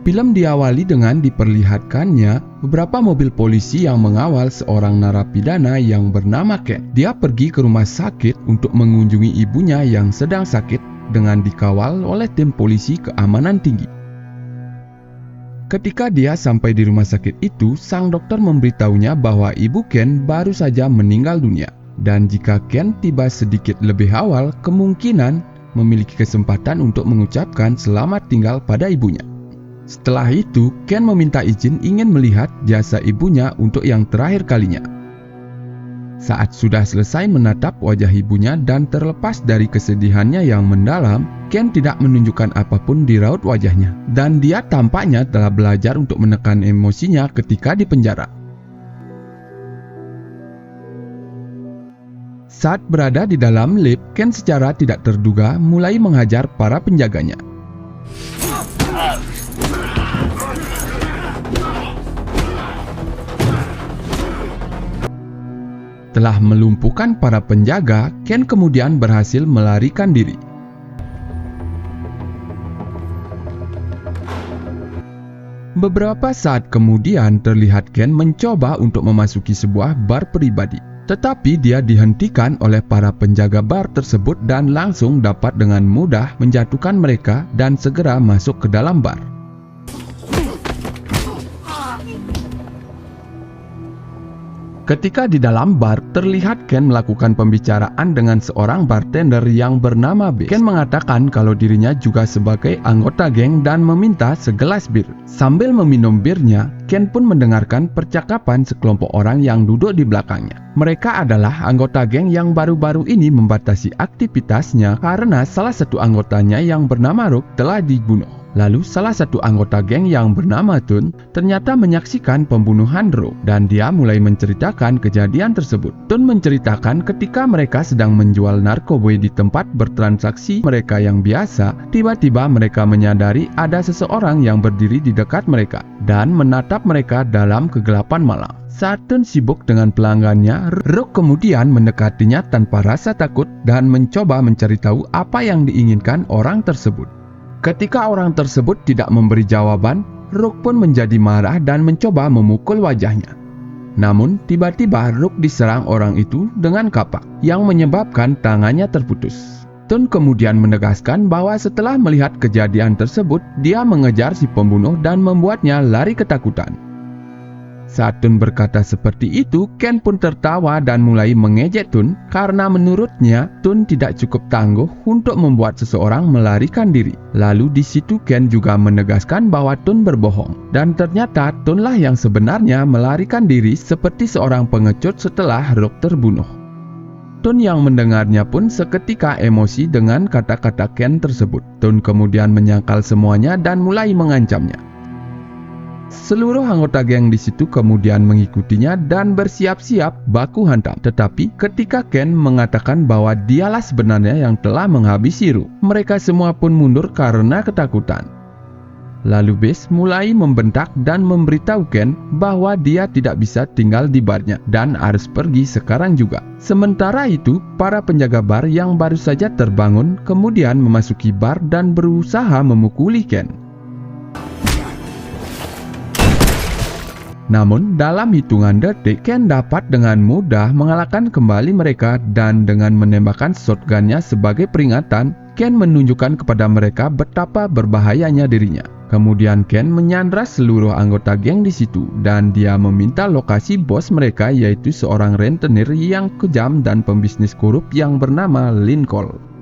Film diawali dengan diperlihatkannya beberapa mobil polisi yang mengawal seorang narapidana yang bernama Ken. Dia pergi ke rumah sakit untuk mengunjungi ibunya yang sedang sakit dengan dikawal oleh tim polisi keamanan tinggi. Ketika dia sampai di rumah sakit itu, sang dokter memberitahunya bahwa ibu Ken baru saja meninggal dunia. Dan jika Ken tiba sedikit lebih awal, kemungkinan memiliki kesempatan untuk mengucapkan selamat tinggal pada ibunya. Setelah itu, Ken meminta izin ingin melihat jasa ibunya untuk yang terakhir kalinya. Saat sudah selesai menatap wajah ibunya dan terlepas dari kesedihannya yang mendalam, Ken tidak menunjukkan apapun di raut wajahnya. Dan dia tampaknya telah belajar untuk menekan emosinya ketika di penjara. Saat berada di dalam lift, Ken secara tidak terduga mulai menghajar para penjaganya. Telah melumpuhkan para penjaga, Ken kemudian berhasil melarikan diri. Beberapa saat kemudian terlihat Ken mencoba untuk memasuki sebuah bar pribadi. Tetapi dia dihentikan oleh para penjaga bar tersebut dan langsung dapat dengan mudah menjatuhkan mereka dan segera masuk ke dalam bar. Ketika di dalam bar, terlihat Ken melakukan pembicaraan dengan seorang bartender yang bernama B. Ken mengatakan kalau dirinya juga sebagai anggota geng dan meminta segelas bir. Sambil meminum birnya, Ken pun mendengarkan percakapan sekelompok orang yang duduk di belakangnya. Mereka adalah anggota geng yang baru-baru ini membatasi aktivitasnya karena salah satu anggotanya yang bernama Rook telah dibunuh. Lalu salah satu anggota geng yang bernama Tun ternyata menyaksikan pembunuhan Rook dan dia mulai menceritakan kejadian tersebut. Tun menceritakan ketika mereka sedang menjual narkoba di tempat bertransaksi mereka yang biasa, tiba-tiba mereka menyadari ada seseorang yang berdiri di dekat mereka dan menatap mereka dalam kegelapan malam. Saat Tun sibuk dengan pelanggannya, Rook kemudian mendekatinya tanpa rasa takut dan mencoba mencari tahu apa yang diinginkan orang tersebut. Ketika orang tersebut tidak memberi jawaban, Rook pun menjadi marah dan mencoba memukul wajahnya. Namun, tiba-tiba Rook diserang orang itu dengan kapak, yang menyebabkan tangannya terputus. Tun kemudian menegaskan bahwa setelah melihat kejadian tersebut, dia mengejar si pembunuh dan membuatnya lari ketakutan. Saat Tun berkata seperti itu, Ken pun tertawa dan mulai mengejek Tun karena menurutnya Tun tidak cukup tangguh untuk membuat seseorang melarikan diri. Lalu di situ Ken juga menegaskan bahwa Tun berbohong dan ternyata Tunlah yang sebenarnya melarikan diri seperti seorang pengecut setelah Rook terbunuh. Tun yang mendengarnya pun seketika emosi dengan kata-kata Ken tersebut. Tun kemudian menyangkal semuanya dan mulai mengancamnya. Seluruh anggota geng di situ kemudian mengikutinya dan bersiap-siap baku hantam. Tetapi ketika Ken mengatakan bahwa dialah sebenarnya yang telah menghabisi Rook, mereka semua pun mundur karena ketakutan. Lalu Bess mulai membentak dan memberitahu Ken bahwa dia tidak bisa tinggal di barnya dan harus pergi sekarang juga. Sementara itu, para penjaga bar yang baru saja terbangun kemudian memasuki bar dan berusaha memukuli Ken. Namun, dalam hitungan detik, Ken dapat dengan mudah mengalahkan kembali mereka dan dengan menembakkan shotgunnya sebagai peringatan, Ken menunjukkan kepada mereka betapa berbahayanya dirinya. Kemudian Ken menyandra seluruh anggota geng di situ dan dia meminta lokasi bos mereka yaitu seorang rentenir yang kejam dan pembisnis korup yang bernama Lincoln.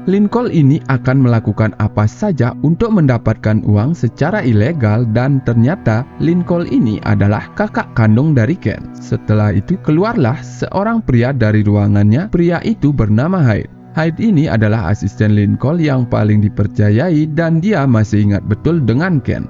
Lincoln ini akan melakukan apa saja untuk mendapatkan uang secara ilegal dan ternyata Lincoln ini adalah kakak kandung dari Ken. Setelah itu keluarlah seorang pria dari ruangannya. Pria itu bernama Hyde. Hyde ini adalah asisten Lincoln yang paling dipercayai dan dia masih ingat betul dengan Ken.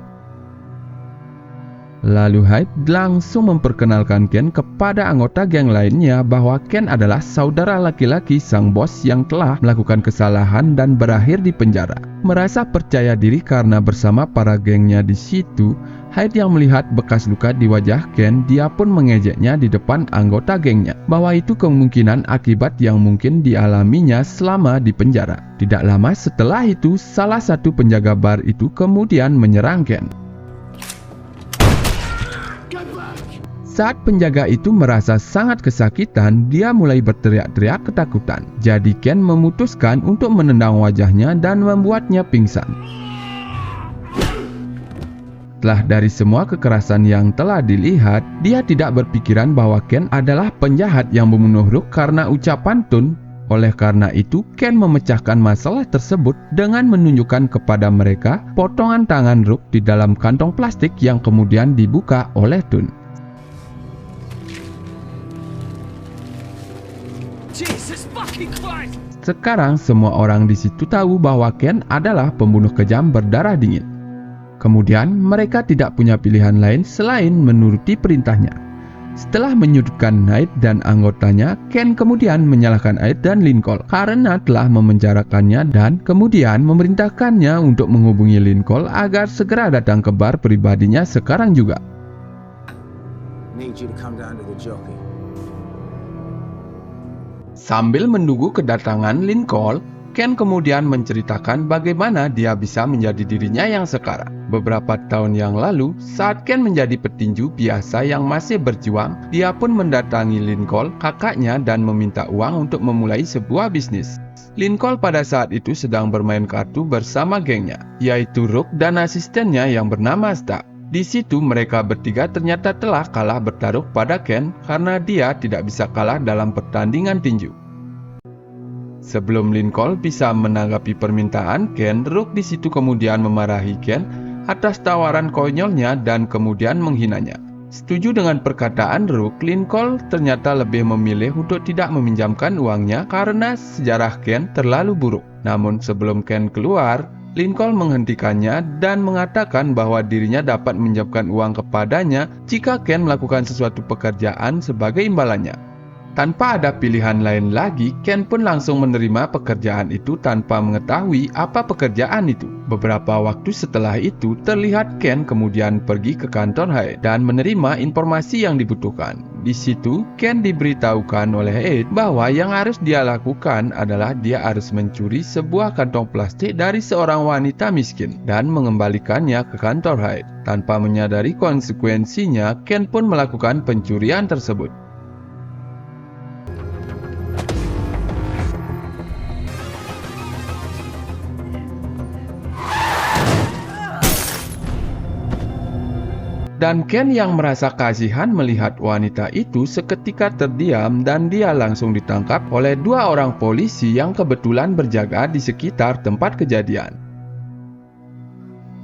Lalu Hyde langsung memperkenalkan Ken kepada anggota geng lainnya bahwa Ken adalah saudara laki-laki sang bos yang telah melakukan kesalahan dan berakhir di penjara. Merasa percaya diri karena bersama para gengnya di situ, Hyde yang melihat bekas luka di wajah Ken, dia pun mengejeknya di depan anggota gengnya bahwa itu kemungkinan akibat yang mungkin dialaminya selama di penjara. Tidak lama setelah itu, salah satu penjaga bar itu kemudian menyerang Ken. Saat penjaga itu merasa sangat kesakitan, dia mulai berteriak-teriak ketakutan. Jadi Ken memutuskan untuk menendang wajahnya dan membuatnya pingsan. Setelah dari semua kekerasan yang telah dilihat, dia tidak berpikiran bahwa Ken adalah penjahat yang membunuh Rook karena ucapan Tun. Oleh karena itu, Ken memecahkan masalah tersebut dengan menunjukkan kepada mereka potongan tangan Rook di dalam kantong plastik yang kemudian dibuka oleh Tun. Sekarang semua orang di situ tahu bahwa Ken adalah pembunuh kejam berdarah dingin. Kemudian mereka tidak punya pilihan lain selain menuruti perintahnya. Setelah menyudutkan Hyde dan anggotanya, Ken kemudian menyalahkan Hyde dan Lincoln karena telah memenjarakannya dan kemudian memerintahkannya untuk menghubungi Lincoln agar segera datang ke bar pribadinya sekarang juga. Sambil menunggu kedatangan Lincoln, Ken kemudian menceritakan bagaimana dia bisa menjadi dirinya yang sekarang. Beberapa tahun yang lalu, saat Ken menjadi petinju biasa yang masih berjuang, dia pun mendatangi Lincoln, kakaknya, dan meminta uang untuk memulai sebuah bisnis. Lincoln pada saat itu sedang bermain kartu bersama gengnya, yaitu Rook dan asistennya yang bernama Stark. Di situ mereka bertiga ternyata telah kalah bertaruh pada Ken karena dia tidak bisa kalah dalam pertandingan tinju. Sebelum Lincoln bisa menanggapi permintaan Ken, Rook di situ kemudian memarahi Ken atas tawaran konyolnya dan kemudian menghinanya. Setuju dengan perkataan Rook, Lincoln ternyata lebih memilih untuk tidak meminjamkan uangnya karena sejarah Ken terlalu buruk. Namun sebelum Ken keluar, Lincoln menghentikannya dan mengatakan bahwa dirinya dapat meminjamkan uang kepadanya jika Ken melakukan sesuatu pekerjaan sebagai imbalannya. Tanpa ada pilihan lain lagi, Ken pun langsung menerima pekerjaan itu tanpa mengetahui apa pekerjaan itu. Beberapa waktu setelah itu, terlihat Ken kemudian pergi ke kantor Hyde dan menerima informasi yang dibutuhkan. Di situ, Ken diberitahukan oleh Ed bahwa yang harus dia lakukan adalah dia harus mencuri sebuah kantong plastik dari seorang wanita miskin dan mengembalikannya ke kantor Hyde. Tanpa menyadari konsekuensinya, Ken pun melakukan pencurian tersebut. Dan Ken yang merasa kasihan melihat wanita itu seketika terdiam dan dia langsung ditangkap oleh dua orang polisi yang kebetulan berjaga di sekitar tempat kejadian.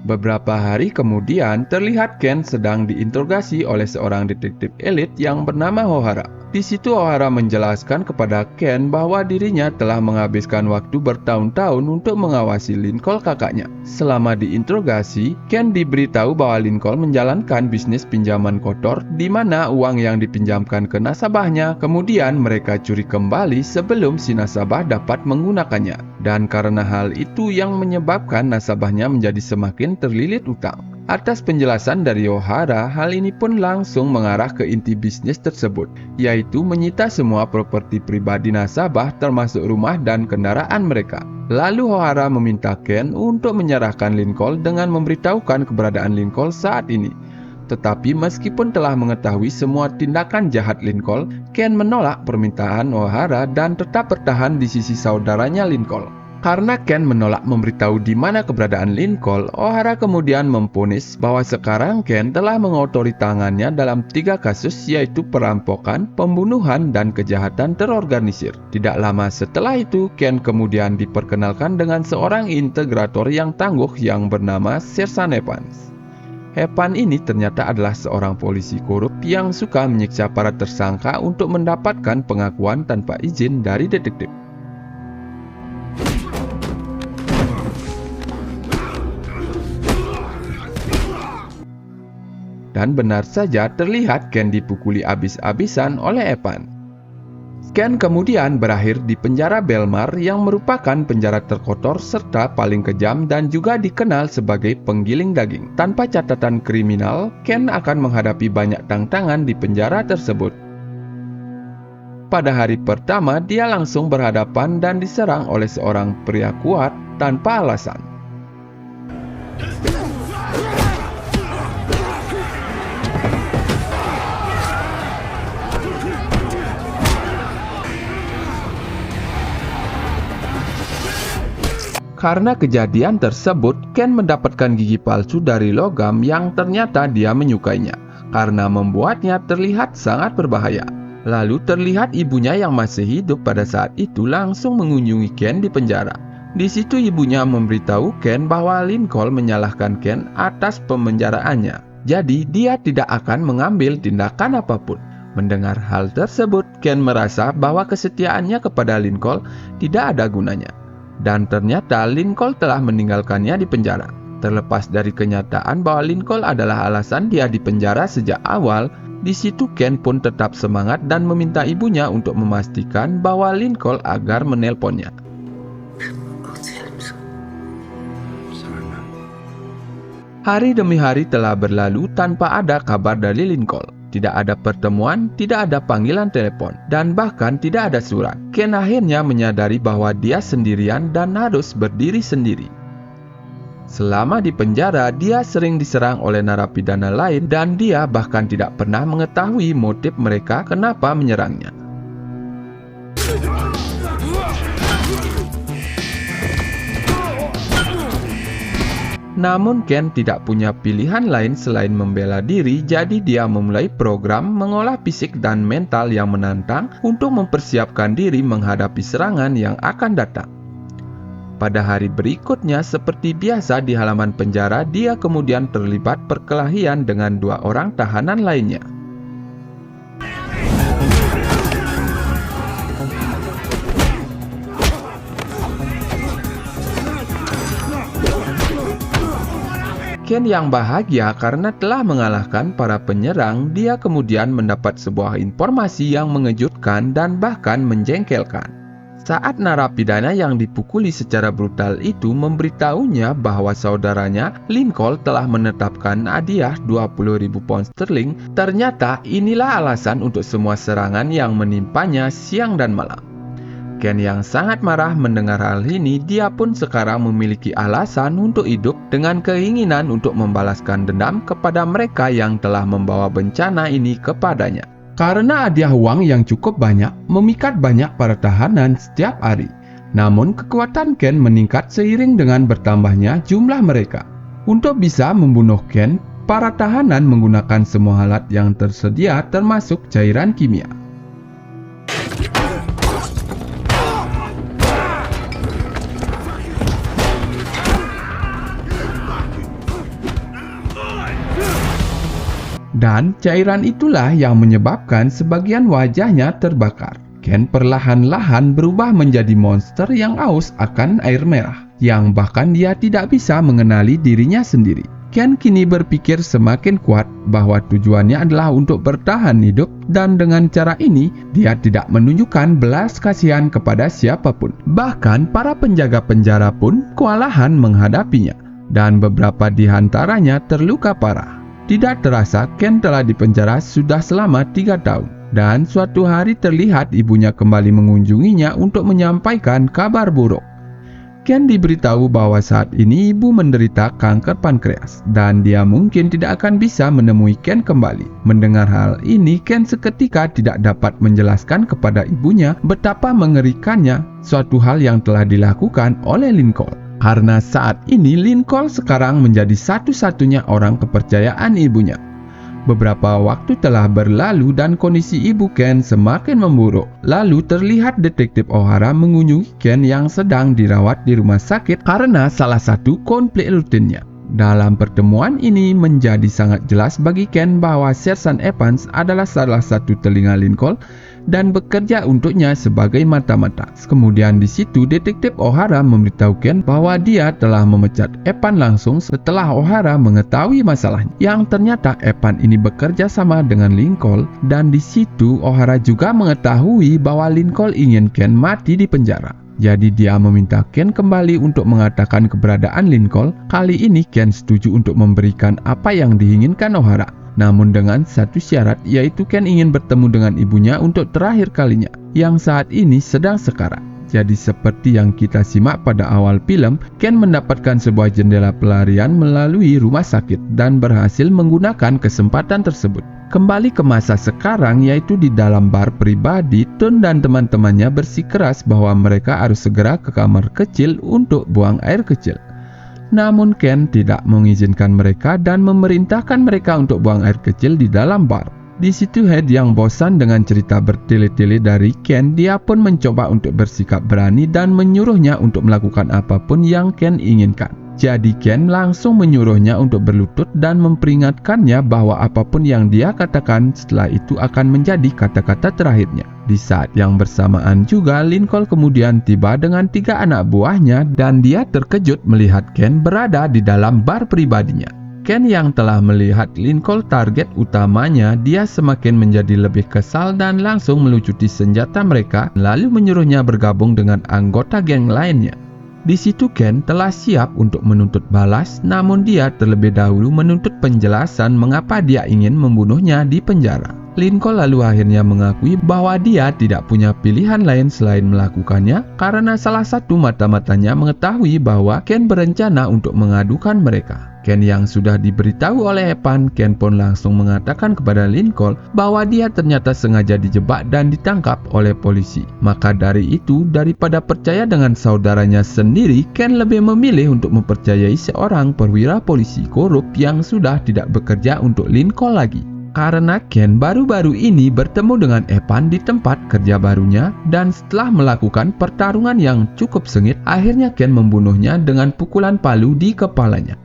Beberapa hari kemudian terlihat Ken sedang diinterogasi oleh seorang detektif elit yang bernama O'Hara. Di situ O'Hara menjelaskan kepada Ken bahwa dirinya telah menghabiskan waktu bertahun-tahun untuk mengawasi Lincoln kakaknya. Selama diinterogasi, Ken diberitahu bahwa Lincoln menjalankan bisnis pinjaman kotor di mana uang yang dipinjamkan ke nasabahnya kemudian mereka curi kembali sebelum si nasabah dapat menggunakannya. Dan karena hal itu yang menyebabkan nasabahnya menjadi semakin terlilit utang. Atas penjelasan dari O'Hara, hal ini pun langsung mengarah ke inti bisnis tersebut, yaitu menyita semua properti pribadi nasabah termasuk rumah dan kendaraan mereka. Lalu O'Hara meminta Ken untuk menyerahkan Lincoln dengan memberitahukan keberadaan Lincoln saat ini. Tetapi meskipun telah mengetahui semua tindakan jahat Lincoln, Ken menolak permintaan O'Hara dan tetap bertahan di sisi saudaranya Lincoln. Karena Ken menolak memberitahu di mana keberadaan Lincoln, O'Hara kemudian memvonis bahwa sekarang Ken telah mengotori tangannya dalam 3 kasus yaitu perampokan, pembunuhan, dan kejahatan terorganisir. Tidak lama setelah itu, Ken kemudian diperkenalkan dengan seorang integrator yang tangguh yang bernama Sersan Evans. Evan ini ternyata adalah seorang polisi korup yang suka menyiksa para tersangka untuk mendapatkan pengakuan tanpa izin dari detektif. Dan benar saja terlihat Ken dipukuli abis-abisan oleh Evan. Ken kemudian berakhir di penjara Belmar yang merupakan penjara terkotor serta paling kejam dan juga dikenal sebagai penggiling daging. Tanpa catatan kriminal, Ken akan menghadapi banyak tantangan di penjara tersebut. Pada hari pertama, dia langsung berhadapan dan diserang oleh seorang pria kuat tanpa alasan. Karena kejadian tersebut, Ken mendapatkan gigi palsu dari logam yang ternyata dia menyukainya, karena membuatnya terlihat sangat berbahaya. Lalu terlihat ibunya yang masih hidup pada saat itu langsung mengunjungi Ken di penjara. Di situ ibunya memberitahu Ken bahwa Lincoln menyalahkan Ken atas pemenjaraannya. Jadi dia tidak akan mengambil tindakan apapun. Mendengar hal tersebut, Ken merasa bahwa kesetiaannya kepada Lincoln tidak ada gunanya. Dan ternyata Lincoln telah meninggalkannya di penjara. Terlepas dari kenyataan bahwa Lincoln adalah alasan dia di penjara sejak awal, di situ Ken pun tetap semangat dan meminta ibunya untuk memastikan bahwa Lincoln agar menelponnya. Hari demi hari telah berlalu tanpa ada kabar dari Lincoln. Tidak ada pertemuan, tidak ada panggilan telepon, dan bahkan tidak ada surat. Ken akhirnya menyadari bahwa dia sendirian dan harus berdiri sendiri. Selama di penjara, dia sering diserang oleh narapidana lain dan dia bahkan tidak pernah mengetahui motif mereka kenapa menyerangnya. Namun Ken tidak punya pilihan lain selain membela diri, jadi dia memulai program mengolah fisik dan mental yang menantang untuk mempersiapkan diri menghadapi serangan yang akan datang. Pada hari berikutnya, seperti biasa di halaman penjara, dia kemudian terlibat perkelahian dengan 2 orang tahanan lainnya. Ken yang bahagia karena telah mengalahkan para penyerang, dia kemudian mendapat sebuah informasi yang mengejutkan dan bahkan menjengkelkan. Saat narapidana yang dipukuli secara brutal itu memberitahunya bahwa saudaranya Lincoln telah menetapkan hadiah 20.000 pound sterling, ternyata inilah alasan untuk semua serangan yang menimpanya siang dan malam. Ken yang sangat marah mendengar hal ini, dia pun sekarang memiliki alasan untuk hidup dengan keinginan untuk membalaskan dendam kepada mereka yang telah membawa bencana ini kepadanya. Karena hadiah uang yang cukup banyak, memikat banyak para tahanan setiap hari. Namun kekuatan Ken meningkat seiring dengan bertambahnya jumlah mereka. Untuk bisa membunuh Ken, para tahanan menggunakan semua alat yang tersedia termasuk cairan kimia. Dan cairan itulah yang menyebabkan sebagian wajahnya terbakar. Ken perlahan-lahan berubah menjadi monster yang haus akan air merah, yang bahkan dia tidak bisa mengenali dirinya sendiri. Ken kini berpikir semakin kuat bahwa tujuannya adalah untuk bertahan hidup, dan dengan cara ini dia tidak menunjukkan belas kasihan kepada siapapun. Bahkan para penjaga penjara pun kewalahan menghadapinya, dan beberapa di antaranya terluka parah. Tidak terasa, Ken telah dipenjara sudah selama 3 tahun. Dan suatu hari terlihat ibunya kembali mengunjunginya untuk menyampaikan kabar buruk. Ken diberitahu bahwa saat ini ibu menderita kanker pankreas, dan dia mungkin tidak akan bisa menemui Ken kembali. Mendengar hal ini, Ken seketika tidak dapat menjelaskan kepada ibunya betapa mengerikannya suatu hal yang telah dilakukan oleh Lincoln. Karena saat ini Lincoln sekarang menjadi satu-satunya orang kepercayaan ibunya. Beberapa waktu telah berlalu dan kondisi ibu Ken semakin memburuk. Lalu terlihat detektif O'Hara mengunjungi Ken yang sedang dirawat di rumah sakit karena salah satu konflik rutinnya. Dalam pertemuan ini menjadi sangat jelas bagi Ken bahwa Sersan Evans adalah salah satu telinga Lincoln dan bekerja untuknya sebagai mata-mata. Kemudian di situ detektif O'Hara memberitahu Ken bahwa dia telah memecat Evans langsung setelah O'Hara mengetahui masalahnya. Yang ternyata Evans ini bekerja sama dengan Lincoln, dan di situ O'Hara juga mengetahui bahwa Lincoln ingin Ken mati di penjara. Jadi dia meminta Ken kembali untuk mengatakan keberadaan Lincoln. Kali ini Ken setuju untuk memberikan apa yang diinginkan O'Hara. Namun dengan satu syarat, yaitu Ken ingin bertemu dengan ibunya untuk terakhir kalinya, yang saat ini sedang sekarat. Jadi seperti yang kita simak pada awal film, Ken mendapatkan sebuah jendela pelarian melalui rumah sakit dan berhasil menggunakan kesempatan tersebut. Kembali ke masa sekarang, yaitu di dalam bar pribadi, Tun dan teman-temannya bersikeras bahwa mereka harus segera ke kamar kecil untuk buang air kecil. Namun Ken tidak mengizinkan mereka dan memerintahkan mereka untuk buang air kecil di dalam bar. Di situ Head yang bosan dengan cerita bertele-tele dari Ken, dia pun mencoba untuk bersikap berani dan menyuruhnya untuk melakukan apapun yang Ken inginkan. Jadi Ken langsung menyuruhnya untuk berlutut dan memperingatkannya bahwa apapun yang dia katakan setelah itu akan menjadi kata-kata terakhirnya. Di saat yang bersamaan juga Lincoln kemudian tiba dengan 3 anak buahnya dan dia terkejut melihat Ken berada di dalam bar pribadinya. Ken yang telah melihat Lincoln target utamanya, dia semakin menjadi lebih kesal dan langsung melucuti senjata mereka lalu menyuruhnya bergabung dengan anggota geng lainnya. Di situ Ken telah siap untuk menuntut balas, namun dia terlebih dahulu menuntut penjelasan mengapa dia ingin membunuhnya di penjara. Lincoln lalu akhirnya mengakui bahwa dia tidak punya pilihan lain selain melakukannya karena salah satu mata-matanya mengetahui bahwa Ken berencana untuk mengadukan mereka. Ken yang sudah diberitahu oleh Evan, Ken pun langsung mengatakan kepada Lincoln bahwa dia ternyata sengaja dijebak dan ditangkap oleh polisi. Maka dari itu, daripada percaya dengan saudaranya sendiri, Ken lebih memilih untuk mempercayai seorang perwira polisi korup yang sudah tidak bekerja untuk Lincoln lagi. Karena Ken baru-baru ini bertemu dengan Evan di tempat kerja barunya dan setelah melakukan pertarungan yang cukup sengit, akhirnya Ken membunuhnya dengan pukulan palu di kepalanya.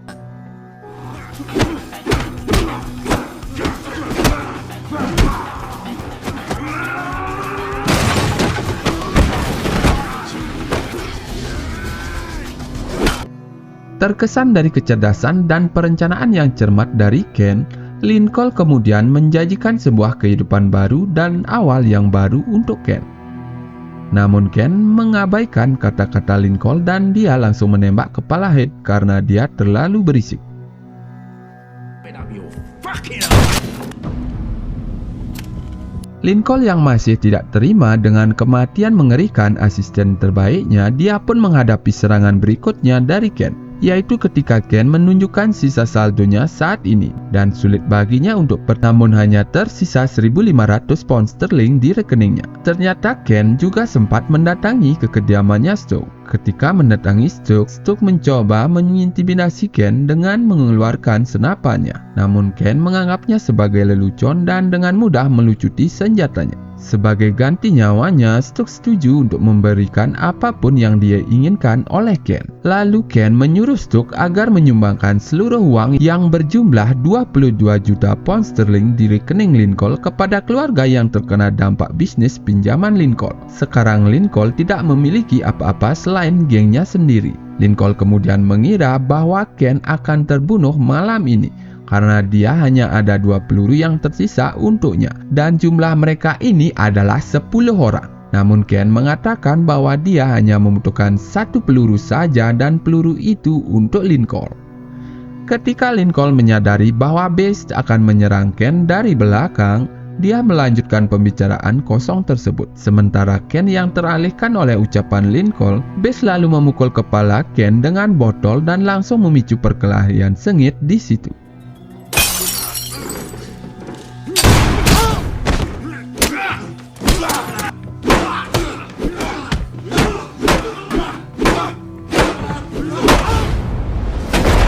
Terkesan dari kecerdasan dan perencanaan yang cermat dari Ken, Lincoln kemudian menjanjikan sebuah kehidupan baru dan awal yang baru untuk Ken. Namun Ken mengabaikan kata-kata Lincoln dan dia langsung menembak kepala Head karena dia terlalu berisik. Lincoln yang masih tidak terima dengan kematian mengerikan asisten terbaiknya, dia pun menghadapi serangan berikutnya dari Ken, yaitu ketika Ken menunjukkan sisa saldonya saat ini dan sulit baginya untuk namun hanya tersisa 1.500 pound sterling di rekeningnya. Ternyata Ken juga sempat mendatangi ke kediamannya Stu. Ketika mendatangi Stu mencoba mengintimidasi Ken dengan mengeluarkan senapannya. Namun Ken menganggapnya sebagai lelucon dan dengan mudah melucuti senjatanya. Sebagai ganti nyawanya, Stu setuju untuk memberikan apapun yang dia inginkan oleh Ken. Lalu Ken menyuruh Stu agar menyumbangkan seluruh uang yang berjumlah 22 juta pound sterling di rekening Lincoln kepada keluarga yang terkena dampak bisnis pinjaman Lincoln. Sekarang Lincoln tidak memiliki apa-apa selain gengnya sendiri. Lincoln kemudian mengira bahwa Ken akan terbunuh malam ini karena dia hanya ada 2 peluru yang tersisa untuknya dan jumlah mereka ini adalah 10 orang. Namun Ken mengatakan bahwa dia hanya membutuhkan 1 peluru saja dan peluru itu untuk Lincoln. Ketika Lincoln menyadari bahwa Beast akan menyerang Ken dari belakang, dia melanjutkan pembicaraan kosong tersebut. Sementara Ken yang teralihkan oleh ucapan Lincoln, Beast lalu memukul kepala Ken dengan botol dan langsung memicu perkelahian sengit di situ.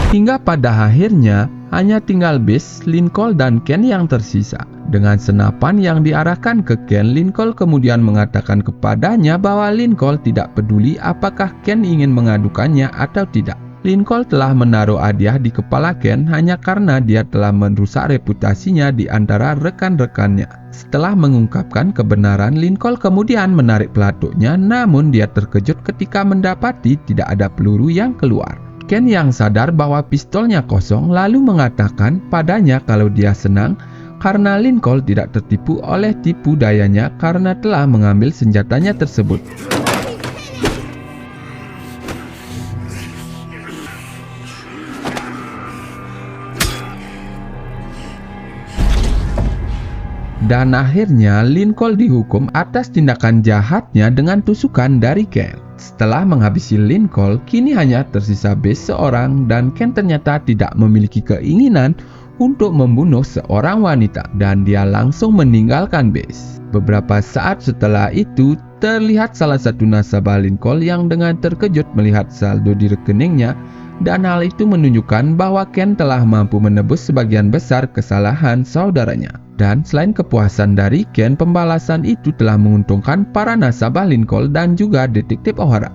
Hingga pada akhirnya, hanya tinggal Beast, Lincoln, dan Ken yang tersisa. Dengan senapan yang diarahkan ke Ken, Lincoln kemudian mengatakan kepadanya bahwa Lincoln tidak peduli apakah Ken ingin mengadukannya atau tidak. Lincoln telah menaruh hadiah di kepala Ken hanya karena dia telah merusak reputasinya di antara rekan-rekannya. Setelah mengungkapkan kebenaran, Lincoln kemudian menarik pelatuknya, namun dia terkejut ketika mendapati tidak ada peluru yang keluar. Ken yang sadar bahwa pistolnya kosong lalu mengatakan padanya kalau dia senang karena Lincoln tidak tertipu oleh tipu dayanya karena telah mengambil senjatanya tersebut. Dan akhirnya Lincoln dihukum atas tindakan jahatnya dengan tusukan dari Ken. Setelah menghabisi Lincoln, kini hanya tersisa Bess seorang dan Ken ternyata tidak memiliki keinginan untuk membunuh seorang wanita dan dia langsung meninggalkan Bess. Beberapa saat setelah itu, terlihat salah satu nasabah Lincoln yang dengan terkejut melihat saldo di rekeningnya dan hal itu menunjukkan bahwa Ken telah mampu menebus sebagian besar kesalahan saudaranya. Dan selain kepuasan dari Ken, pembalasan itu telah menguntungkan para nasabah Lincoln dan juga detektif O'Hara.